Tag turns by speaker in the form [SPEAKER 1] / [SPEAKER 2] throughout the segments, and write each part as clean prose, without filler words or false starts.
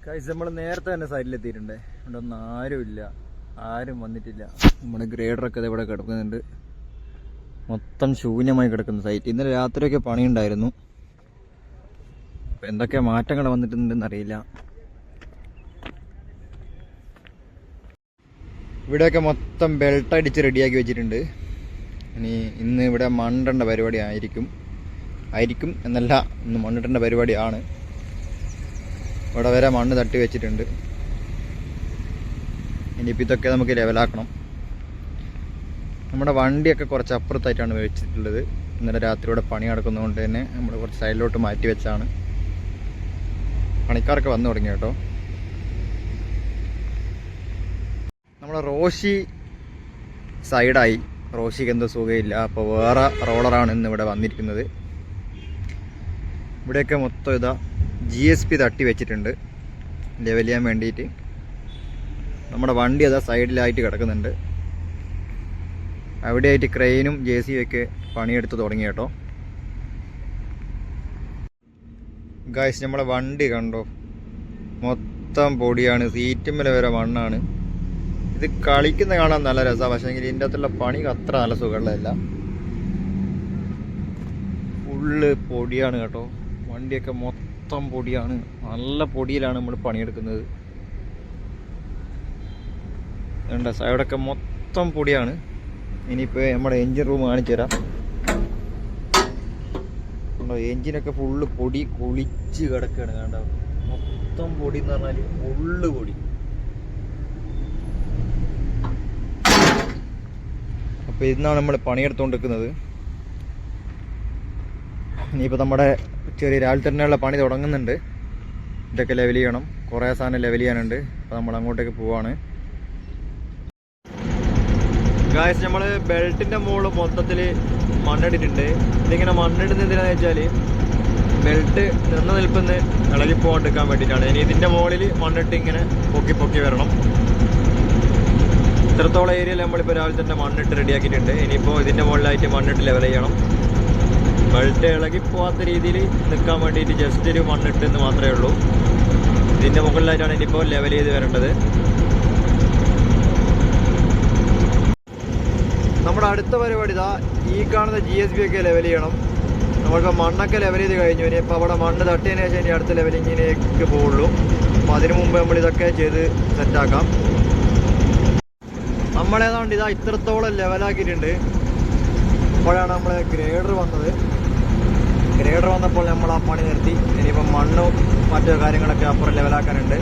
[SPEAKER 1] Guys നമ്മൾ നേരത്തെ തന്നെ സൈഡിലെത്തിയിട്ടുണ്ട്. ഇവിടെ ഒന്നും ആരുമില്ല, ആരും വന്നിട്ടില്ല. നമ്മുടെ ഗ്രേഡറൊക്കെ ഇവിടെ കിടക്കുന്നുണ്ട്. മൊത്തം ശൂന്യമായി കിടക്കുന്ന സൈറ്റ്. ഇന്നലെ രാത്രിയൊക്കെ പണിയുണ്ടായിരുന്നു. എന്തൊക്കെ മാറ്റങ്ങൾ വന്നിട്ടുണ്ടെന്ന് അറിയില്ല. ഇവിടെയൊക്കെ മൊത്തം ബെൽറ്റ് അടിച്ച് റെഡിയാക്കി വെച്ചിട്ടുണ്ട്. ഇന്ന് ഇവിടെ മണ്ണിടേണ്ട പരിപാടി ആയിരിക്കും എന്നല്ല, ഇന്ന് മണ്ണിടേണ്ട പരിപാടിയാണ്. ഇവിടെ വരെ മണ്ണ് തട്ടി വെച്ചിട്ടുണ്ട്. ഇനിയിപ്പോൾ ഇതൊക്കെ നമുക്ക് ലെവലാക്കണം. നമ്മുടെ വണ്ടിയൊക്കെ കുറച്ച് അപ്പുറത്തായിട്ടാണ് വെച്ചിട്ടുള്ളത്. ഇന്നലെ രാത്രി ഇവിടെ പണി നടക്കുന്നതുകൊണ്ട് തന്നെ നമ്മൾ കുറച്ച് സൈഡിലോട്ട് മാറ്റി വെച്ചാണ്. പണിക്കാരൊക്കെ വന്നു തുടങ്ങി കേട്ടോ. നമ്മുടെ റോഷി സൈഡായി. റോഷിക്ക് എന്തോ സുഖമില്ല. അപ്പോൾ വേറെ റോളറാണ് ഇന്ന് ഇവിടെ വന്നിരിക്കുന്നത്. ഇവിടെയൊക്കെ മൊത്തം ഇതാ GSP തട്ടി വെച്ചിട്ടുണ്ട് ലെവൽ ചെയ്യാൻ വേണ്ടിയിട്ട്. നമ്മുടെ വണ്ടി അതാ സൈഡിലായിട്ട് കിടക്കുന്നുണ്ട്. അവിടെയായിട്ട് ക്രെയിനും JCB ഒക്കെ പണിയെടുത്ത് തുടങ്ങി കേട്ടോ. ഗായ്സ്, നമ്മളെ വണ്ടി കണ്ടോ, മൊത്തം പൊടിയാണ്. സീറ്റുമ്മൽ വരെ മണ്ണാണ്. ഇത് കളിക്കുന്ന കാണാൻ നല്ല രസമാണ്. പക്ഷേ എങ്കിൽ ഇതിൻ്റെ അകത്തുള്ള പണി അത്ര നല്ല സുഖമുള്ളതല്ല. ഫുള്ള് പൊടിയാണ് കേട്ടോ. വണ്ടിയൊക്കെ മൊത്തം പൊടിയാണ്. നല്ല പൊടിയിലാണ് നമ്മൾ പണിയെടുക്കുന്നത്. വേണ്ട, സൈഡൊക്കെ മൊത്തം പൊടിയാണ്. ഇനിയിപ്പോൾ നമ്മുടെ എൻജിൻ റൂം കാണിച്ചു തരാം. എൻജിനൊക്കെ ഫുള്ള് പൊടി കുളിച്ച് കിടക്കുകയാണ്. വേണ്ട, മൊത്തം പൊടി എന്ന് പറഞ്ഞാൽ ഫുള്ള് പൊടി. അപ്പോൾ ഇന്നാണ് നമ്മൾ പണിയെടുത്തുകൊണ്ടിരിക്കുന്നത്. ഇനിയിപ്പോൾ നമ്മുടെ ചെറിയ രാവിലെ തന്നെയുള്ള പണി തുടങ്ങുന്നുണ്ട്. ഇതൊക്കെ ലെവൽ ചെയ്യണം. കുറേ സാധനം ലെവൽ ചെയ്യാനുണ്ട്. അപ്പോൾ നമ്മൾ അങ്ങോട്ടേക്ക് പോവാണ്. ഗായ്സ്, നമ്മൾ ബെൽറ്റിൻ്റെ മുകളിൽ മൊത്തത്തിൽ മണ്ണിട്ടിട്ടുണ്ട്. ഇതിങ്ങനെ മണ്ണിടുന്നത് എന്തിനാണെന്ന് വെച്ചാൽ ബെൽറ്റ് നിന്ന് നിൽപ്പുന്ന ഇളകി പോകാണ്ടിരിക്കാൻ വേണ്ടിയിട്ടാണ്. ഇനി ഇതിൻ്റെ മുകളിൽ മണ്ണിട്ട് ഇങ്ങനെ പൊക്കി വരണം. ഇത്രത്തോളം ഏരിയയിൽ നമ്മളിപ്പോൾ രാവിലെ തന്നെ മണ്ണിട്ട് റെഡിയാക്കിയിട്ടുണ്ട്. ഇനിയിപ്പോൾ ഇതിൻ്റെ മുകളിലായിട്ട് മണ്ണിട്ട് ലെവൽ ചെയ്യണം. ബെൽറ്റ് ഇളകി പോകാത്ത രീതിയിൽ നിൽക്കാൻ വേണ്ടിയിട്ട് ജസ്റ്റ് ഒരു മണ്ണിട്ട് എന്ന് മാത്രമേ ഉള്ളൂ. ഇതിൻ്റെ മുകളിലായിട്ടാണ് ഇനിയിപ്പോൾ ലെവൽ ചെയ്ത് വരേണ്ടത്. നമ്മുടെ അടുത്ത പരിപാടി ഇതാ ഈ കാണുന്ന GSB ഒക്കെ ലെവൽ ചെയ്യണം. നമ്മളിപ്പോൾ മണ്ണൊക്കെ ലെവൽ ചെയ്ത് കഴിഞ്ഞു. ഇനിയിപ്പോൾ അവിടെ മണ്ണ് തട്ടിയതിന് ശേഷം ഇനി അടുത്ത ലെവലിങ്ങിലേക്ക് പോവുള്ളൂ. അപ്പോൾ അതിനു മുമ്പ് നമ്മളിതൊക്കെ ചെയ്ത് സെറ്റാക്കാം. നമ്മളേതാണ്ട് ഇതാ ഇത്രത്തോളം ലെവലാക്കിയിട്ടുണ്ട്. അപ്പോഴാണ് നമ്മൾ ഗ്രേഡർ വന്നത്. ഗ്രേഡർ വന്നപ്പോൾ നമ്മൾ ആ പണി നിർത്തി. ഇനിയിപ്പം മണ്ണും മറ്റു കാര്യങ്ങളൊക്കെ അപ്പുറം ലെവലാക്കാനുണ്ട്.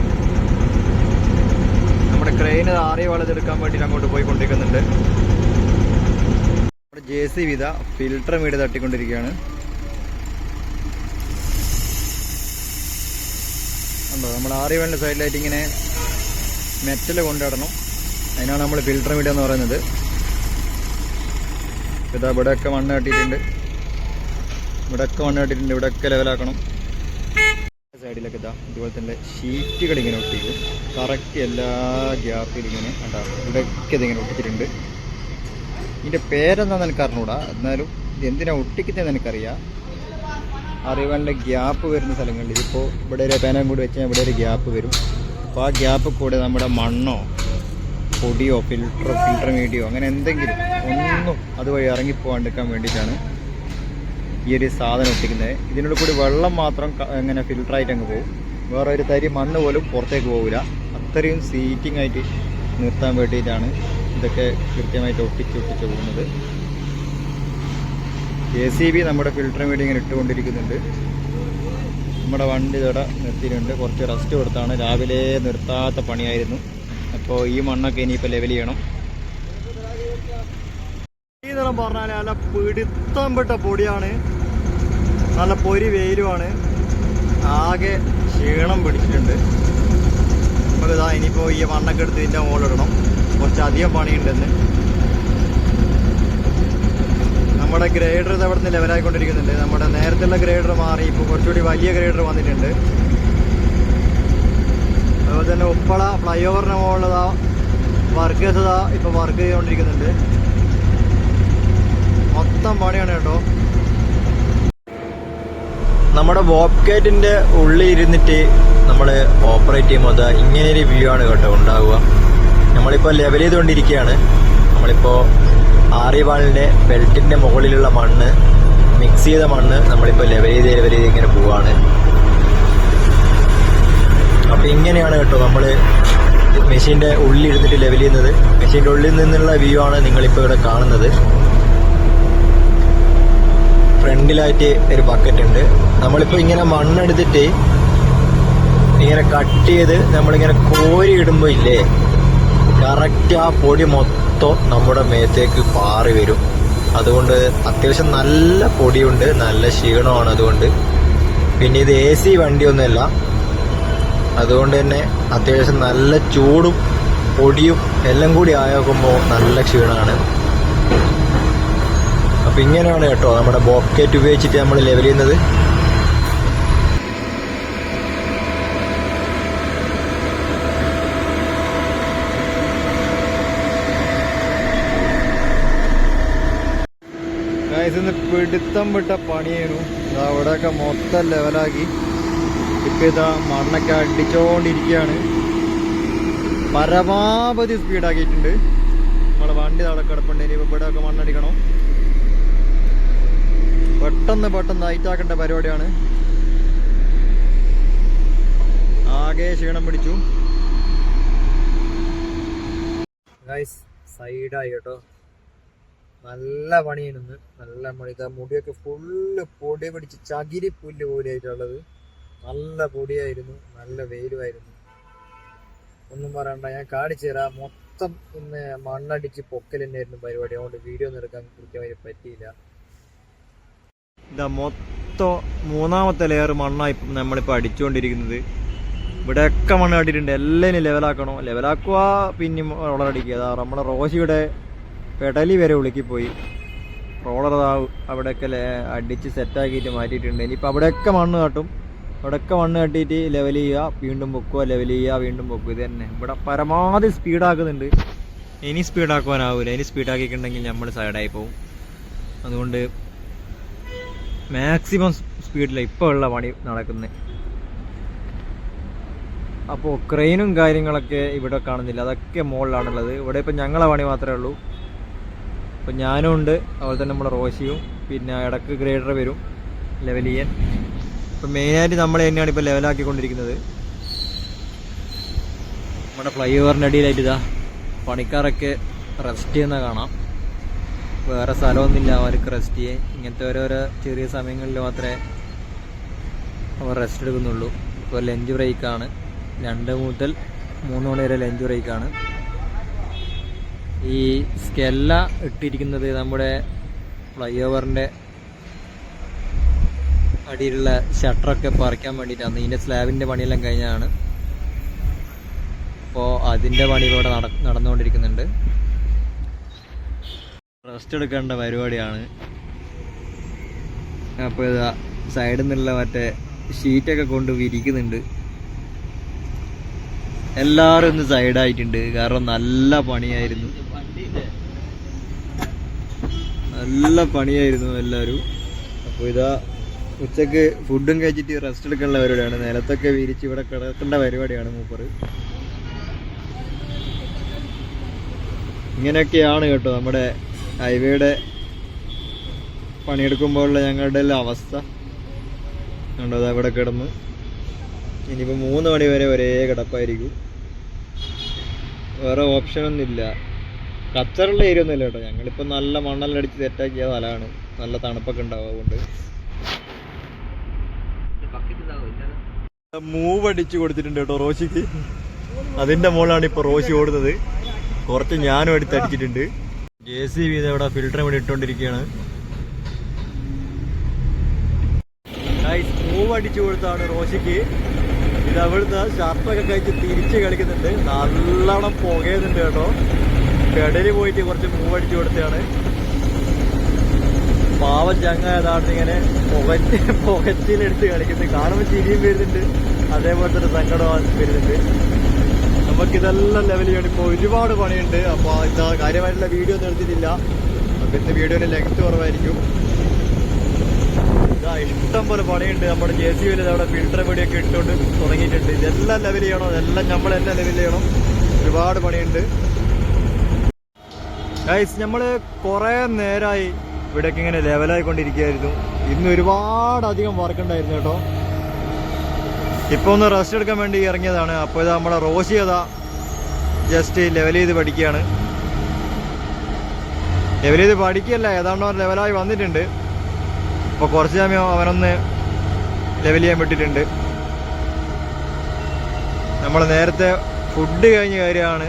[SPEAKER 1] നമ്മുടെ ക്രെയിന് ആറിയ വളച്ചെടുക്കാൻ വേണ്ടിയിട്ട് അങ്ങോട്ട് പോയിക്കൊണ്ടിരിക്കുന്നുണ്ട്. നമ്മുടെ JCB ഇതാ ഫിൽട്ടർ മീഡ് തട്ടിക്കൊണ്ടിരിക്കുകയാണ്. ഉണ്ടോ, നമ്മൾ ആറിയ വേണ്ട സൈഡിലായിട്ട് ഇങ്ങനെ മെറ്റൽ കൊണ്ടിടണം. അതിനാണ് നമ്മൾ ഫിൽട്ടർ മീഡിയ എന്ന് പറയുന്നത്. ഇതാ ഇവിടെയൊക്കെ മണ്ണ് കട്ടിയിട്ടുണ്ട്. ഇവിടെയൊക്കെ ലെവലാക്കണം. സൈഡിലൊക്കെ ഇതാ ഇതുപോലെ തന്നെ ഷീറ്റുകൾ ഇങ്ങനെ ഒട്ടിക്കും. കറക്റ്റ് എല്ലാ ഗ്യാപ്പിലും ഇങ്ങനെ ഉണ്ടാ ഇവിടെയൊക്കെ ഇതിങ്ങനെ ഒട്ടിച്ചിട്ടുണ്ട്. ഇതിൻ്റെ പേരെന്താണെന്ന് എനിക്ക് അറിഞ്ഞൂടാ. എന്നാലും ഇതെന്തിനാണ് ഒട്ടിക്കുന്നതെന്ന് എനിക്കറിയാം. അറിയാനുള്ള ഗ്യാപ്പ് വരുന്ന സ്ഥലങ്ങളിൽ ഇതിപ്പോൾ ഇവിടെ ഒരു പേനം കൂടി വെച്ചാൽ ഇവിടെ ഒരു ഗ്യാപ്പ് വരും. അപ്പോൾ ആ ഗ്യാപ്പ് കൂടെ നമ്മുടെ മണ്ണോ പൊടിയോ ഫിൽട്ടർ മീഡിയോ അങ്ങനെ എന്തെങ്കിലും ഒന്നും അതുവഴി ഇറങ്ങിപ്പോകാണ്ടിരിക്കാൻ വേണ്ടിയിട്ടാണ് ഈ ഒരു സാധനം ഒട്ടിക്കുന്നത്. ഇതിനുള്ളിൽ കൂടി വെള്ളം മാത്രം ഇങ്ങനെ ഫിൽട്ടറായിട്ട് അങ്ങ് പോകും. വേറെ ഒരു തരി മണ്ണ് പോലും പുറത്തേക്ക് പോകില്ല. അത്രയും സീറ്റിംഗ് ആയിട്ട് നിർത്താൻ വേണ്ടിയിട്ടാണ് ഇതൊക്കെ കൃത്യമായിട്ട് ഒട്ടിച്ച് പോകുന്നത്. JCB നമ്മുടെ ഫിൽട്ടർ മീഡിയ ഇങ്ങനെ ഇട്ടുകൊണ്ടിരിക്കുന്നുണ്ട്. നമ്മുടെ വണ്ടി ഇവിടെ നിർത്തിയിട്ടുണ്ട്. കുറച്ച് റെസ്റ്റ് കൊടുത്താണ്. രാവിലെ നിർത്താത്ത പണിയായിരുന്നു. അപ്പോൾ ഈ മണ്ണൊക്കെ ഇനിയിപ്പോൾ ലെവൽ ചെയ്യണം. ഈ നിറം പറഞ്ഞാൽ നല്ല പിടുത്തം പെട്ട പൊടിയാണ്. നല്ല പൊരി വെയിലുമാണ്. ആകെ ക്ഷീണം പിടിച്ചിട്ടുണ്ട്. നമുക്കിതാ ഇനിയിപ്പോൾ ഈ മണ്ണൊക്കെ എടുത്ത് ഇതിൻ്റെ മുകളിലിടണം. കുറച്ചധികം പണിയുണ്ടെന്ന്. നമ്മുടെ ഗ്രേഡർ ഇത് അവിടെ നിന്ന് ലെവലായിക്കൊണ്ടിരിക്കുന്നുണ്ട്. നമ്മുടെ നേരത്തുള്ള ഗ്രേഡർ മാറി ഇപ്പോൾ കുറച്ചുകൂടി വലിയ ഗ്രേഡർ വന്നിട്ടുണ്ട്. അതുപോലെ തന്നെ ഉപ്പള ഫ്ലൈ ഓവറിന് മുകളിലതാ വർക്കേഴ്സ് ഇതാ ഇപ്പോൾ വർക്ക് ചെയ്തുകൊണ്ടിരിക്കുന്നുണ്ട്. മൊത്തം പണിയാണ് കേട്ടോ. നമ്മുടെ വോപ്പ് ഗേറ്റിൻ്റെ ഉള്ളിൽ ഇരുന്നിട്ട്
[SPEAKER 2] നമ്മൾ ഓപ്പറേറ്റ് ചെയ്യുമ്പോൾ അത് ഇങ്ങനെയൊരു വ്യൂ ആണ് കേട്ടോ ഉണ്ടാവുക. നമ്മളിപ്പോൾ ലെവൽ ചെയ്തുകൊണ്ടിരിക്കുകയാണ്. നമ്മളിപ്പോൾ ആര്യവാളിൻ്റെ ബെൽറ്റിൻ്റെ മുകളിലുള്ള മണ്ണ്, മിക്സ് ചെയ്ത മണ്ണ് നമ്മളിപ്പോൾ ലെവൽ ചെയ്ത് ഇങ്ങനെ പോവാണ്. അപ്പോൾ ഇങ്ങനെയാണ് കേട്ടോ നമ്മൾ മെഷീൻ്റെ ഉള്ളിൽ ഇരുന്നിട്ട് ലെവൽ ചെയ്യുന്നത്. മെഷീൻ്റെ ഉള്ളിൽ നിന്നുള്ള വ്യൂ ആണ് നിങ്ങളിപ്പോൾ ഇവിടെ കാണുന്നത്. ഫ്രണ്ടിലായിട്ട് ഒരു ബക്കറ്റ് ഉണ്ട്. നമ്മളിപ്പോൾ ഇങ്ങനെ മണ്ണെടുത്തിട്ട് ഇങ്ങനെ കട്ട് ചെയ്ത് നമ്മളിങ്ങനെ കോരി ഇടുമ്പോൾ ഇല്ലേ, കറക്റ്റ് ആ പൊടി മൊത്തം നമ്മുടെ മേത്തേക്ക് പാറി വരും. അതുകൊണ്ട് അത്യാവശ്യം നല്ല പൊടിയുണ്ട്, നല്ല ക്ഷീണമാണ്. അതുകൊണ്ട് പിന്നെ ഇത് AC വണ്ടിയൊന്നുമല്ല, അതുകൊണ്ട് തന്നെ അത്യാവശ്യം നല്ല ചൂടും പൊടിയും എല്ലാം കൂടി ആയോക്കുമ്പോൾ നല്ല ക്ഷീണമാണ്. അപ്പം ഇങ്ങനെയാണ് കേട്ടോ നമ്മുടെ ബോക്കറ്റ് ഉപയോഗിച്ചിട്ട് നമ്മൾ ലെവൽ ചെയ്യുന്നത്.
[SPEAKER 1] ഇന്ന് പിടുത്തം വിട്ട പണിയായിരുന്നു. അവിടെയൊക്കെ മൊത്തം ലെവലാക്കി ഇപ്പം ഇതാ മണ്ണൊക്കെ അടിച്ചോണ്ടിരിക്കുകയാണ്. പരമാവധി സ്പീഡാക്കിയിട്ടുണ്ട്. നമ്മളെ വണ്ടി അവിടെ കിടപ്പുണ്ട്. ഇനി ഇവിടെയൊക്കെ മണ്ണടിക്കണം. പെട്ടെന്ന് ഹൈറ്റാക്കേണ്ട പരിപാടിയാണ്. ആകെ ക്ഷീണം പിടിച്ചു.
[SPEAKER 2] സൈഡായി കേട്ടോ, നല്ല പണിയായിരുന്നു. നല്ല മണി. ഇതാ മുടിയൊക്കെ ഫുള്ള് പൊടി പിടിച്ച് ചകിരി പുല്ല് പോലെ ആയിട്ടുള്ളത്. നല്ല പൊടിയായിരുന്നു, നല്ല വെയിലുമായിരുന്നു. ഒന്നും പറയണ്ട, ഞാൻ കാണിച്ചു തരാം. മൊത്തം ഇന്ന് മണ്ണടിച്ച് പൊക്കൽ തന്നെയായിരുന്നു പരിപാടി. അതുകൊണ്ട് വീഡിയോ ഒന്നും എടുക്കാൻ കൃത്യമായി പറ്റിയില്ല.
[SPEAKER 1] ഇതാ മൊത്തം 3ാമത്തെ ലെയർ മണ്ണായി നമ്മളിപ്പോൾ അടിച്ചുകൊണ്ടിരിക്കുന്നത്. ഇവിടെയൊക്കെ മണ്ണ് കണ്ടിട്ടുണ്ട്. എല്ലാം ലെവലാക്കണം. ലെവലാക്കുക പിന്നെയും റോളർ അടിക്കുക. അതാ നമ്മളെ റോഷിയുടെ പെടലി വരെ ഉളുക്കിപ്പോയി. റോളർ അവിടെയൊക്കെ അടിച്ച് സെറ്റാക്കിയിട്ട് മാറ്റിയിട്ടുണ്ട്. ഇനിയിപ്പോൾ അവിടെയൊക്കെ മണ്ണ് കാട്ടും. അവിടെയൊക്കെ മണ്ണ് കട്ടിയിട്ട് ലെവൽ ചെയ്യുക, വീണ്ടും പൊക്കുക, ലെവൽ ചെയ്യുക, വീണ്ടും പൊക്കുക. ഇത് തന്നെ ഇവിടെ പരമാവധി സ്പീഡാക്കുന്നുണ്ട്. ഇനി സ്പീഡാക്കുവാനാവില്ല. ഇനി സ്പീഡാക്കിയിട്ടുണ്ടെങ്കിൽ നമ്മൾ സൈഡായി പോകും. അതുകൊണ്ട് മാക്സിമം സ്പീഡിലാണ് ഇപ്പോൾ ഉള്ള പണി നടക്കുന്നത്. അപ്പോൾ ക്രെയിനും കാര്യങ്ങളൊക്കെ ഇവിടെ കാണുന്നില്ല, അതൊക്കെ മുകളിലാണുള്ളത്. ഇവിടെ ഇപ്പം ഞങ്ങളെ പണി മാത്രമേ ഉള്ളൂ. അപ്പം ഞാനും ഉണ്ട്, അതുപോലെ തന്നെ നമ്മളെ റോഷിയും, പിന്നെ ഇടക്ക് ഗ്രേഡർ വരും ലെവൽ ചെയ്യാൻ. ഇപ്പം മെയിനായിട്ട് നമ്മൾ തന്നെയാണ് ഇപ്പോൾ ലെവലാക്കിക്കൊണ്ടിരിക്കുന്നത്. നമ്മുടെ ഫ്ലൈ ഓവറിൻ്റെ അടിയിലായിട്ട് ഇതാ പണിക്കാരൊക്കെ റെസ്റ്റ് ചെയ്യുന്ന കാണാം. വേറെ സ്ഥലമൊന്നുമില്ല അവർക്ക് റെസ്റ്റ് ചെയ്യാൻ. ഇങ്ങനത്തെ ഓരോരോ ചെറിയ സമയങ്ങളിൽ മാത്രമേ അവർ റെസ്റ്റ് എടുക്കുന്നുള്ളൂ. ഇപ്പോൾ ലഞ്ച് ബ്രേക്കാണ്. 2 മുതൽ 3 മണി വരെ ലഞ്ച് ബ്രേക്കാണ്. ഈ സ്കെല്ല ഇട്ടിരിക്കുന്നത് നമ്മുടെ ഫ്ലൈ ഓവറിൻ്റെ അടിയിലുള്ള ഷട്ടറൊക്കെ പറിക്കാൻ വേണ്ടിയിട്ടാണ്. ഇതിൻ്റെ സ്ലാബിൻ്റെ പണിയെല്ലാം കഴിഞ്ഞാണ്. അപ്പോൾ അതിൻ്റെ പണി ഇവിടെ നടന്നുകൊണ്ടിരിക്കുന്നുണ്ട്. റെസ്റ്റ് എടുക്കേണ്ട പരിപാടിയാണ്. അപ്പോൾ ഇതാ സൈഡിൽ നിന്നുള്ള മറ്റേ ഷീറ്റൊക്കെ കൊണ്ട് വിരിക്കുന്നുണ്ട്. എല്ലാവരും ഒന്ന് സൈഡായിട്ടുണ്ട്. കാരണം നല്ല പണിയായിരുന്നു എല്ലാവരും. അപ്പോൾ ഇതാ ഉച്ചക്ക് ഫുഡും കഴിച്ചിട്ട് റെസ്റ്റ് എടുക്കാനുള്ള പരിപാടിയാണ്. നിലത്തൊക്കെ വിരിച്ച് ഇവിടെ കിടക്കേണ്ട പരിപാടിയാണ് മൂപ്പറ്. ഇങ്ങനെയൊക്കെയാണ് കേട്ടോ നമ്മുടെ ഹൈവേയുടെ പണിയെടുക്കുമ്പോഴുള്ള ഞങ്ങളുടെ എല്ലാം അവസ്ഥ. കണ്ടോ അവിടെ കിടന്ന്. ഇനിയിപ്പോൾ 3 മണി വരെ ഒരേ കിടപ്പായിരിക്കും. വേറെ ഓപ്ഷനൊന്നുമില്ല. കച്ചറുള്ള ഏരിയ ഒന്നുമില്ല കേട്ടോ. ഞങ്ങളിപ്പോൾ നല്ല മണ്ണെല്ലാം അടിച്ച് സെറ്റാക്കിയ സ്ഥലമാണ്. നല്ല തണുപ്പൊക്കെ ഉണ്ടാവും. അതുകൊണ്ട് മൂവ് അടിച്ച് കൊടുത്തിട്ടുണ്ട് കേട്ടോ റോഷിക്ക്. അതിൻ്റെ മുകളിലാണ് ഇപ്പോൾ റോഷി ഓടുന്നത്. കുറച്ച് ഞാനും എടുത്തടിച്ചിട്ടുണ്ട്. JCB ഇവിടെ ഫിൽറ്റർ വേണ്ടി ഇട്ടുകൊണ്ടിരിക്കുകയാണ്. മൂവ് അടിച്ചു കൊടുത്താണ് റോഷിക്ക്. ഇത് അവിടുന്ന് ഷർട്ടൊക്കെ കഴിച്ച് തിരിച്ച് കളിക്കുന്നുണ്ട്. നല്ലോണം പുകയുന്നുണ്ട് കേട്ടോ. പെടലിൽ പോയിട്ട് കുറച്ച് മൂവ് അടിച്ചു കൊടുത്തതാണ്. പാവം ചങ്ങായതാണ് ഇങ്ങനെ പുകച്ചിലെടുത്ത് കളിക്കുന്നത്. കാണുമ്പോൾ ചിരിയും വരുന്നുണ്ട്, അതേപോലെ തന്നെ സങ്കടം വരുന്നുണ്ട്. നമുക്കിതെല്ലാം ലെവൽ ചെയ്യണം. ഇപ്പോൾ ഒരുപാട് പണിയുണ്ട്. അപ്പോൾ ഇതാ കാര്യമായിട്ടുള്ള വീഡിയോ ഒന്നും എടുത്തിട്ടില്ല. അപ്പോൾ ഇന്ന് വീഡിയോയുടെ ലെങ്ത് കുറവായിരിക്കും. ഇതാ ഇഷ്ടം പോലെ പണിയുണ്ട്. നമ്മുടെ JCB അവിടെ ഫിൽട്ടർ പടിയൊക്കെ ഇട്ടുകൊണ്ട് തുടങ്ങിയിട്ടുണ്ട്. ഇതെല്ലാം ലെവൽ ചെയ്യണം, ഇതെല്ലാം നമ്മളെല്ലാം ലെവൽ ചെയ്യണം. ഒരുപാട് പണിയുണ്ട് ഗൈസ്. നമ്മൾ കുറേ നേരമായി ഇവിടെയൊക്കെ ഇങ്ങനെ ലെവലായിക്കൊണ്ടിരിക്കുകയായിരുന്നു. ഇന്ന് ഒരുപാടധികം വർക്ക് ഉണ്ടായിരുന്നു കേട്ടോ. ഇപ്പോൾ ഒന്ന് റെസ്റ്റ് എടുക്കാൻ വേണ്ടി ഇറങ്ങിയതാണ്. അപ്പോൾ ഇത് നമ്മളെ റോഷി അതാ ജസ്റ്റ് ലെവൽ ചെയ്ത് പഠിക്കുകയാണ്. ലെവൽ ചെയ്ത് പഠിക്കുകയല്ല, ഏതാണ്ടോ ലെവലായി വന്നിട്ടുണ്ട്. അപ്പോൾ കുറച്ച് സമയം അവനൊന്ന് ലെവൽ ചെയ്യാൻ വിട്ടിട്ടുണ്ട്. നമ്മൾ നേരത്തെ ഫുഡ് കഴിഞ്ഞ കാര്യമാണ്.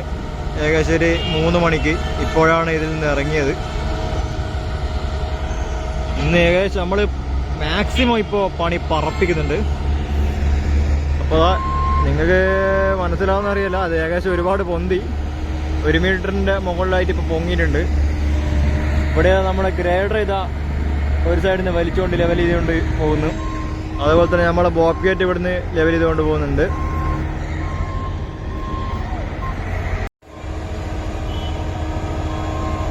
[SPEAKER 1] ഏകദേശം ഒരു 3 മണിക്ക് ഇപ്പോഴാണ് ഇതിൽ നിന്ന് ഇറങ്ങിയത്. ഇന്ന് ഏകദേശം നമ്മൾ മാക്സിമം ഇപ്പോൾ പണി പറപ്പിക്കുന്നുണ്ട്. അപ്പോൾ നിങ്ങൾക്ക് മനസ്സിലാവുന്ന അറിയില്ല, അത് ഏകദേശം ഒരുപാട് പൊന്തി 1 മീറ്ററിൻ്റെ മുകളിലായിട്ട് ഇപ്പോൾ പൊങ്ങിയിട്ടുണ്ട്. ഇവിടെ നമ്മുടെ ഗ്രേഡർ ഇതാ ഒരു സൈഡിൽ നിന്ന് വലിച്ചുകൊണ്ട് ലെവൽ ചെയ്തുകൊണ്ട് പോകുന്നു. അതുപോലെ തന്നെ നമ്മളെ ബോക്കറ്റ് ഇവിടുന്ന് ലെവൽ ചെയ്തുകൊണ്ട് പോകുന്നുണ്ട്.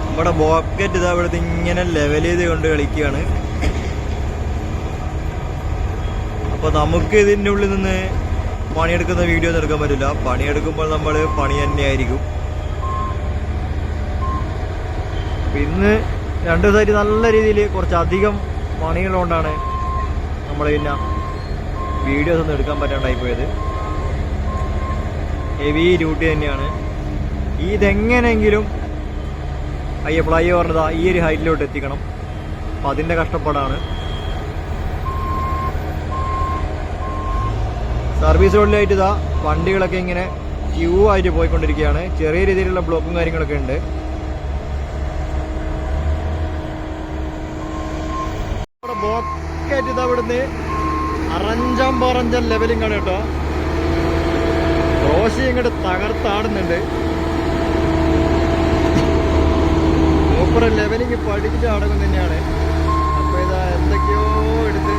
[SPEAKER 1] നമ്മുടെ ബോക്കറ്റ് ഇതാ ഇവിടുത്തെ ഇങ്ങനെ ലെവൽ ചെയ്ത് കൊണ്ട് കളിക്കുകയാണ്. അപ്പോൾ നമുക്ക് ഇതിൻ്റെ ഉള്ളിൽ നിന്ന് പണിയെടുക്കുന്ന വീഡിയോ ഒന്നും എടുക്കാൻ പറ്റില്ല. പണിയെടുക്കുമ്പോൾ നമ്മൾ പണി തന്നെയായിരിക്കും. ഇന്ന് 2 ദിവസമായിട്ട് നല്ല രീതിയിൽ കുറച്ചധികം പണികളുകൊണ്ടാണ് നമ്മൾ പിന്നെ വീഡിയോസ് ഒന്നും എടുക്കാൻ പറ്റാണ്ടായി പോയത്. ഹെവി ഡ്യൂട്ടി തന്നെയാണ്. ഇതെങ്ങനെയെങ്കിലും ഫ്ലൈ ഓവറിൻ്റെ ഈ ഒരു ഹൈറ്റിലോട്ട് എത്തിക്കണം. അപ്പം അതിൻ്റെ കഷ്ടപ്പാടാണ്. സർവീസ് റോഡിലായിട്ട് ഇതാ വണ്ടികളൊക്കെ ഇങ്ങനെ ക്യൂ ആയിട്ട് പോയിക്കൊണ്ടിരിക്കുകയാണ്. ചെറിയ രീതിയിലുള്ള ബ്ലോക്കും കാര്യങ്ങളൊക്കെ ഉണ്ട്. ബോക്കറ്റ് ഇതാ ഇവിടുന്ന് അറഞ്ചം പറഞ്ചം ലെവലിംഗ് ആണ് കേട്ടോ. റോഷി ഇങ്ങോട്ട് തകർത്താടുന്നുണ്ട്. മൂപ്പറ് ലെവലിംഗ് പഠിച്ചിട്ട് അടക്കം തന്നെയാണ്. അപ്പോൾ ഇതാ എന്തൊക്കെയോ എടുത്ത്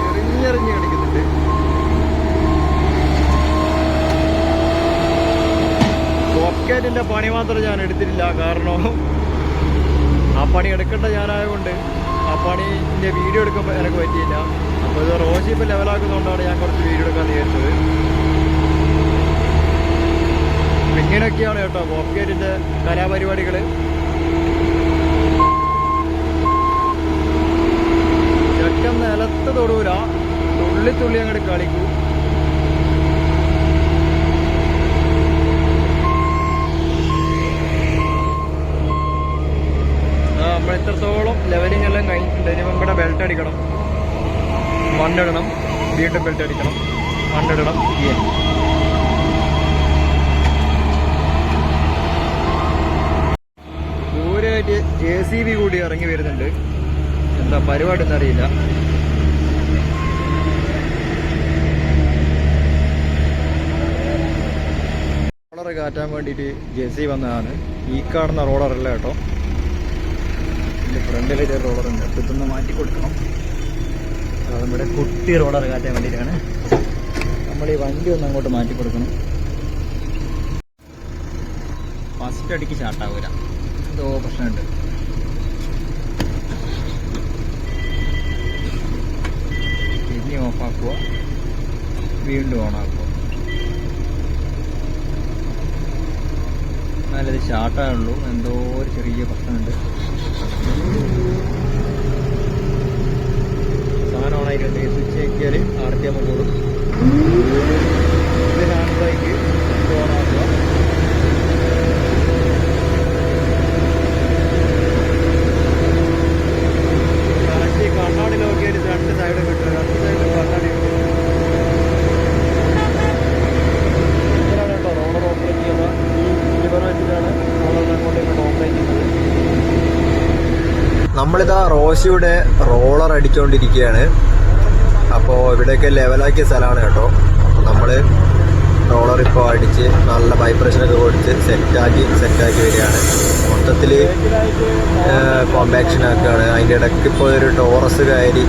[SPEAKER 1] എറിഞ്ഞെറിഞ്ഞ് കളിക്കുന്നുണ്ട്. ബോക്കറ്റിൻ്റെ പണി മാത്രം ഞാൻ എടുത്തിട്ടില്ല. കാരണം ആ പണി എടുക്കേണ്ട ഞാനായതുകൊണ്ട് ആ പണിൻ്റെ വീഡിയോ എടുക്കാൻ എനിക്ക് പറ്റിയില്ല. അപ്പോൾ ഇത് റോഷി ഇപ്പോൾ ലെവലാക്കുന്നതുകൊണ്ടാണ് ഞാൻ കുറച്ച് വീഡിയോ എടുക്കാൻ വിചാരിച്ചത്. ഇങ്ങനെയൊക്കെയാണ് കേട്ടോ ബോക്കറ്റിൻ്റെ കലാപരിപാടികൾ. ചെക്കൻ നിലത്ത് തൊടൂല, തുള്ളി അങ്ങോട്ട് കളിക്കൂ. നമ്മൾ എത്രത്തോളം ലെവലിംഗ് എല്ലാം കഴിഞ്ഞിട്ടുണ്ട്. ഇനി നമ്മുടെ ബെൽറ്റ് അടിക്കണം, മണ്ണിടണം, വീണ്ടും ബെൽറ്റ് അടിക്കണം, മണ്ണിടണം. ദൂരെയായിട്ട് JCB കൂടി ഇറങ്ങി വരുന്നുണ്ട്. എന്താ പരിപാടി എന്നറിയില്ല. റോളർ കാറ്റാൻ വേണ്ടിയിട്ട് JCB വന്നതാണ്. ഈ കാണുന്ന റോളറല്ല കേട്ടോ, ഫ്രണ്ടിലൊരു റോളറുണ്ട്. അപ്പോൾ ഇതൊന്ന് മാറ്റി കൊടുക്കണം. അത് നമ്മുടെ കുട്ടി റോളർ കാറ്റാൻ വേണ്ടിയിട്ടാണ്. നമ്മൾ ഈ വണ്ടി ഒന്ന് അങ്ങോട്ട് മാറ്റി കൊടുക്കണം. ഫസ്റ്റ് അടിക്ക് സ്റ്റാർട്ടാവില്ല, എന്തോ പ്രശ്നമുണ്ട്. ഇനി ഓഫാക്കുക, വീണ്ടും ഓണാക്കുക. എന്നാലത് സ്റ്റാർട്ടാകുള്ളൂ. എന്തോ ഒരു ചെറിയ പ്രശ്നമുണ്ട്. സാധനം ഓണായിട്ടുണ്ട്. സ്വിച്ച് ആക്കിയാൽ RPM കൂടും. ഇത് ഹാൻഡ് ബ്രേക്ക് ഓണാക്കുക. കറക്റ്റ് കണ്ണാടി നോക്കിയാൽ 2 സൈഡ് കിട്ടുക. 2 സൈഡിൽ കണ്ണാടി കിട്ടും. ഇങ്ങനെയാണ് കേട്ടോ റോളർ ഓപ്പറേറ്റ് ചെയ്യുക. ഈ ലിവർ വെച്ചിട്ടാണ് റോളർ അങ്ങോട്ട് ഇങ്ങോട്ട് ഓപ്പറേറ്റ് ചെയ്യുന്നത്.
[SPEAKER 2] നമ്മളിതാ റോഷിയുടെ റോളർ അടിച്ചുകൊണ്ടിരിക്കുകയാണ്. അപ്പോൾ ഇവിടെയൊക്കെ ലെവലാക്കിയ സ്ഥലമാണ് കേട്ടോ. അപ്പോൾ നമ്മൾ റോളർ ഇപ്പോൾ അടിച്ച് നല്ല വൈബ്രേഷനൊക്കെ കൊടുത്ത് സെറ്റാക്കി വരികയാണ്. മൊത്തത്തിൽ കോമ്പാക്ഷൻ ആക്കുകയാണ്. അതിൻ്റെ ഇടയ്ക്ക് ഇപ്പോൾ ഒരു ടോറസ് കയറി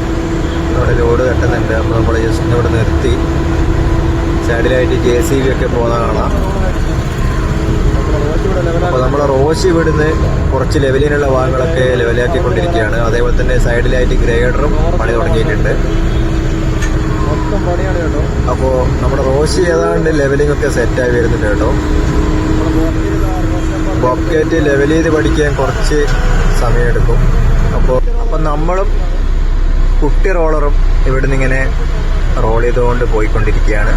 [SPEAKER 2] അവിടെ ലോഡ് കെട്ടുന്നുണ്ട്. അപ്പോൾ നമ്മൾ ജസ്റ്റ് ഇവിടെ നിർത്തി സൈഡിലായിട്ട് JCB ഒക്കെ പോകുന്ന കാണാം. അപ്പോൾ നമ്മളെ റോഷി ഇവിടുന്ന് കുറച്ച് ലെവലിനുള്ള ഭാഗങ്ങളൊക്കെ ലെവലാക്കിക്കൊണ്ടിരിക്കുകയാണ്. അതേപോലെ തന്നെ സൈഡിലായിട്ട് ഗ്രേഡറും പണി തുടങ്ങിയിട്ടുണ്ട്.
[SPEAKER 1] മൊത്തം പണിയാണ് കേട്ടോ.
[SPEAKER 2] അപ്പോൾ നമ്മുടെ റോഷി ഏതാണ്ട് ലെവലിംഗ് ഒക്കെ സെറ്റായി വരുന്നുണ്ട് കേട്ടോ. ബൊക്കറ്റ് ലെവൽ ചെയ്ത് പഠിക്കാൻ കുറച്ച് സമയമെടുക്കും. അപ്പോൾ നമ്മളും കുട്ടി റോളറും ഇവിടുന്ന് ഇങ്ങനെ റോൾ ചെയ്തുകൊണ്ട് പോയിക്കൊണ്ടിരിക്കുകയാണ്.